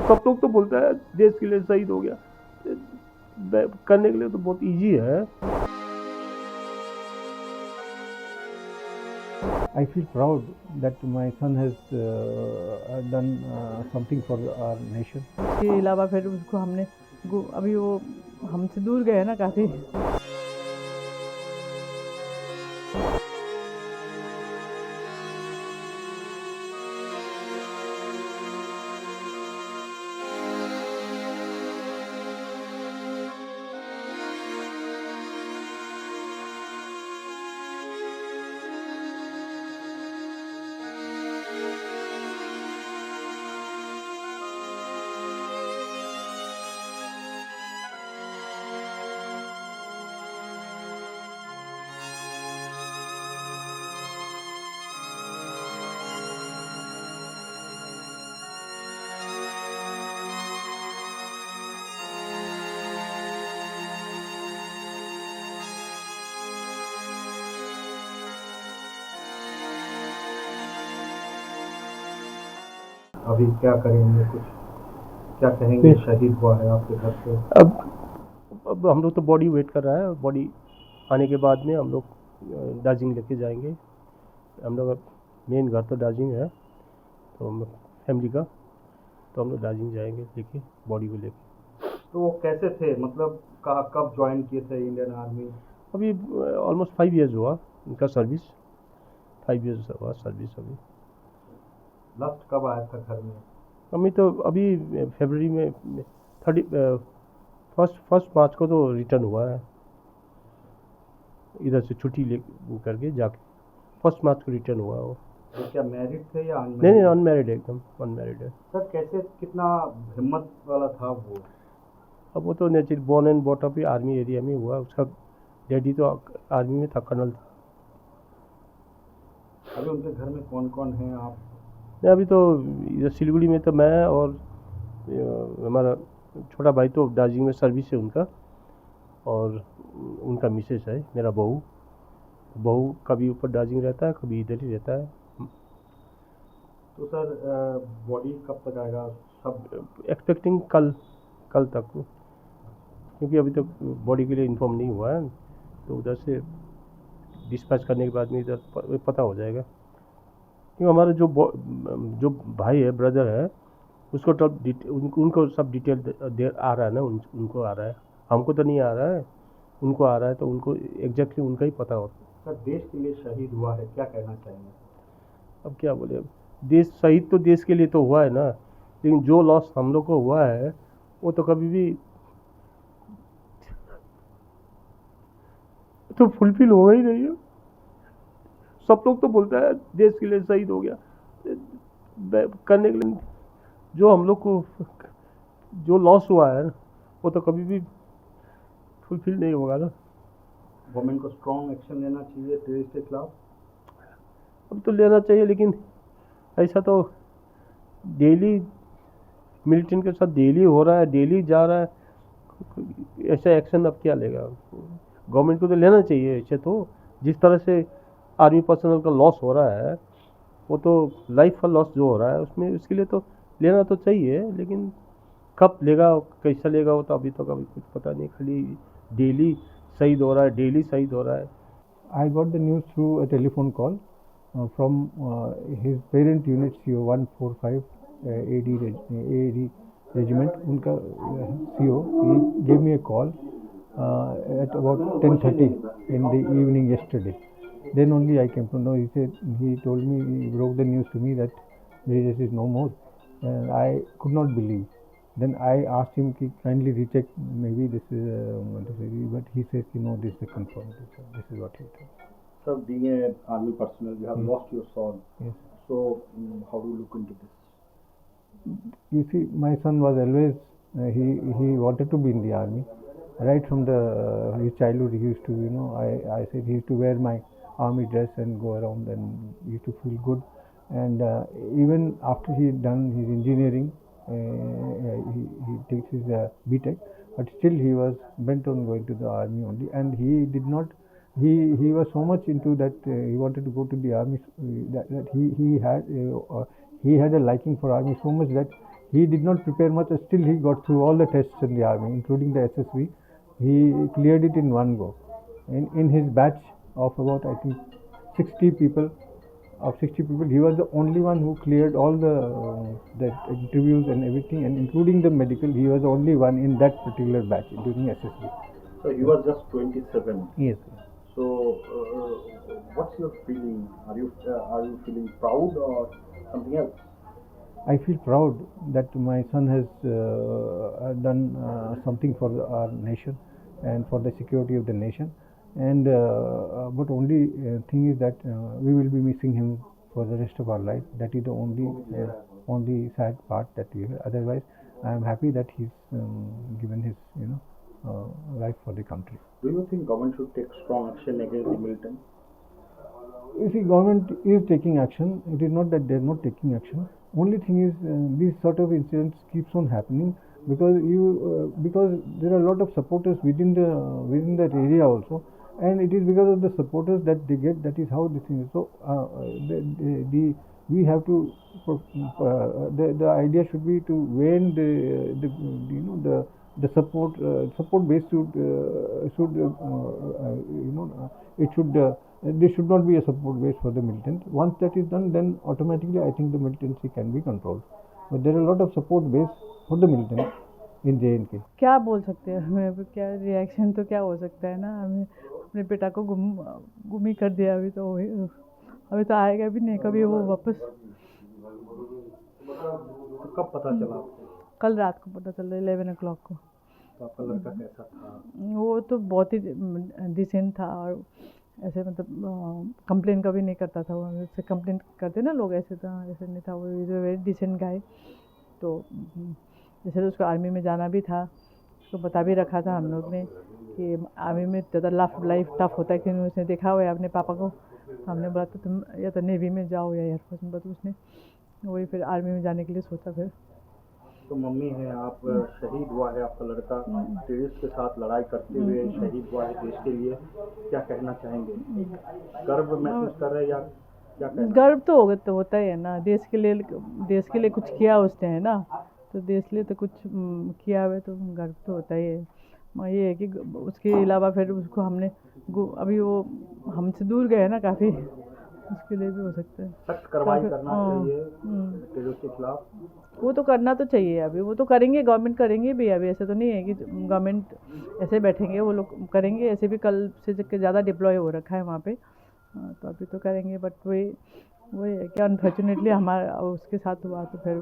सब लोग तो बोलता है देश के लिए शहीद हो गया, करने के लिए तो बहुत इजी है। I feel proud that my son has done something for our nation. के अलावा फिर उसको हमने अभी वो हमसे दूर गए ना काफ़ी। अभी क्या करेंगे, कुछ क्या कहेंगे? शहीद हुआ है आपके घर पे। अब हम लोग तो बॉडी वेट कर रहा है, बॉडी आने के बाद में हम लोग दार्जिलिंग लेके जाएंगे। हम लोग मेन घर तो दार्जिलिंग है, तो हम फैमिली का, तो हम लोग दार्जिलिंग जाएंगे लेके बॉडी को लेके। तो वो कैसे थे, मतलब कब ज्वाइन किए थे इंडियन आर्मी? अभी ऑलमोस्ट 5 ईयर्स हुआ उनका सर्विस, 5 ईयर्स हुआ सर्विस। अभी लास्ट कब आया था घर में? अभी तो अभी फरवरी में 1 मार्च को तो रिटर्न हुआ है, इधर से छुट्टी ले करके जाके 1 मार्च को रिटर्न हुआ वो। तो क्या मैरिड थे या अनमैरिड? नहीं, अनमैरिड है, एकदम अनमैरिड है। सर कैसे, कितना हिम्मत वाला था वो? अब वो तो natural born and bought up army area में हुआ, उसका डैडी तो आर्मी में था, कर्नल था। अभी उनके घर में कौन कौन है आप? नहीं, अभी तो इधर सिलीगुड़ी में तो मैं और हमारा छोटा भाई तो दार्जिलिंग में सर्विस है उनका, और उनका मिसेस है, मेरा बहू कभी ऊपर दार्जिलिंग रहता है, कभी इधर ही रहता है। तो सर बॉडी कब तक आएगा? सब एक्सपेक्टिंग कल तक, क्योंकि अभी तक बॉडी के लिए इन्फॉर्म नहीं हुआ है, तो उधर से डिस्पैच करने के बाद में इधर पता हो जाएगा। क्योंकि हमारा जो भाई है, ब्रदर है, उसको तो उनको सब डिटेल आ रहा है ना, उनको आ रहा है, हमको तो नहीं आ रहा है, उनको आ रहा है, तो उनको एग्जैक्टली उनका ही पता होता है। सर देश के लिए शहीद हुआ है, क्या कहना चाहेंगे? अब क्या बोले, देश शहीद तो देश के लिए तो हुआ है ना, लेकिन जो लॉस हम लोग को हुआ है वो तो कभी भी तो फुलफिल होगा ही नहीं है। सब लोग तो बोलता है देश के लिए शहीद हो गया, करने के लिए जो हम लोग को जो लॉस हुआ है वो तो कभी भी फुलफिल नहीं होगा ना। गवर्नमेंट को स्ट्रॉन्ग एक्शन लेना चाहिए टेररिस्ट के खिलाफ। अब तो लेना चाहिए, लेकिन ऐसा तो डेली मिलिटेंट के साथ डेली हो रहा है, डेली जा रहा है, ऐसा एक्शन अब क्या लेगा? गवर्नमेंट को तो लेना चाहिए ऐसे, तो जिस तरह से आर्मी पर्सनल का लॉस हो रहा है, वो तो लाइफ का लॉस जो हो रहा है उसमें, उसके लिए तो लेना तो चाहिए, लेकिन कब लेगा, कैसा लेगा, वो तो अभी तक अभी कुछ पता नहीं। खाली डेली शहीद हो रहा है, डेली शहीद हो रहा है। I got the news through a telephone call from his parent unit CO 145 AD regiment. उनका CO, he gave me a call at about 10:30 in the evening yesterday. Then only I came to know. He told me, he broke the news to me that British is no more, and I could not believe. Then I asked him to kindly recheck, maybe this is but he says, no, this is confirmed. This is what he told. Sir, being an army personnel, you have lost your son. Yes. So how do you look into this? You see, my son was always he wanted to be in the army. Right from his childhood, he used to, I said he used to wear my army dress and go around, and he used to feel good. And even after he done his engineering, he takes his BTech, but still he was bent on going to the army only, and he did not. He was so much into that he wanted to go to the army that he had a liking for army so much that He did not prepare much, still he got through all the tests in the army, including the SSV. He cleared it in one go. In his batch of about, I think, 60 people, he was the only one who cleared all the interviews and everything, and including the medical. He was the only one in that particular batch during SSB. So you are just 27. Yes. So what's your feeling? Are you feeling proud or something else? I feel proud that my son has done something for our nation and for the security of the nation. And but only thing is that we will be missing him for the rest of our life. That is the only sad part that we have. Otherwise, I am happy that he's given his life for the country. Do you think government should take strong action against the militant? You see, government is taking action. It is not that they are not taking action. Only thing is, these sort of incidents keeps on happening because there are a lot of supporters within that area also, and it is because of the supporters that they get. That is how this thing is. So we have to. The idea should be to when the support base there should not be a support base for the militant. Once that is done, then automatically I think the militancy can be controlled. But there are a lot of support base for the militant in JNK. क्या बोल सकते हैं हमें अब, क्या reaction तो क्या हो सकता है ना, हमें अपने बेटा को गुम ही कर दिया। अभी तो आएगा भी नहीं कभी वो वापस। तो कब पता चला आपको? कल रात को पता चला 11 o'clock को। तो आपका लड़का कैसा था? वो तो बहुत ही डिसेंट था और ऐसे मतलब कंप्लेन कभी नहीं करता था। वो जैसे कंप्लेन करते ना लोग, ऐसे था, ऐसे नहीं था। वो is a very decent guy. तो जैसे तो उसको आर्मी में जाना भी था, उसको बता भी रखा था हम लोग ने कि आर्मी में ज़्यादा लाइफ टफ होता है, क्योंकि उसने देखा हुआ है अपने पापा को। हमने बोला तो तुम या तो नेवी में जाओ या एयरफोर्स में, तो उसने वही फिर आर्मी में जाने के लिए सोचा। फिर तो मम्मी है आप, शहीद हुआ है आपका लड़का, टेररिस्ट के साथ लड़ाई करते हुए शहीद हुआ है देश के लिए, क्या कहना चाहेंगे? गर्व महसूस कर रहे हैं या क्या कहना? गर्व तो होता ही है ना, देश के लिए कुछ किया उसने, है ना, तो देश के लिए तो कुछ किया हुआ, तो गर्व तो होता ही है। ये है कि उसके अलावा फिर उसको हमने अभी वो हमसे दूर गए हैं ना काफ़ी, उसके लिए भी हो सकता है। सख्त कार्रवाई करना चाहिए टेररिस्ट के खिलाफ। वो तो करना तो चाहिए, अभी वो तो करेंगे, गवर्नमेंट करेंगे भी। अभी ऐसे तो नहीं है कि गवर्नमेंट ऐसे बैठेंगे, वो लोग करेंगे। ऐसे भी कल से ज़्यादा डिप्लॉय हो रखा है वहाँ पे, तो अभी तो करेंगे। बट वही है कि अनफॉर्चुनेटली हमारा उसके साथ हुआ, तो फिर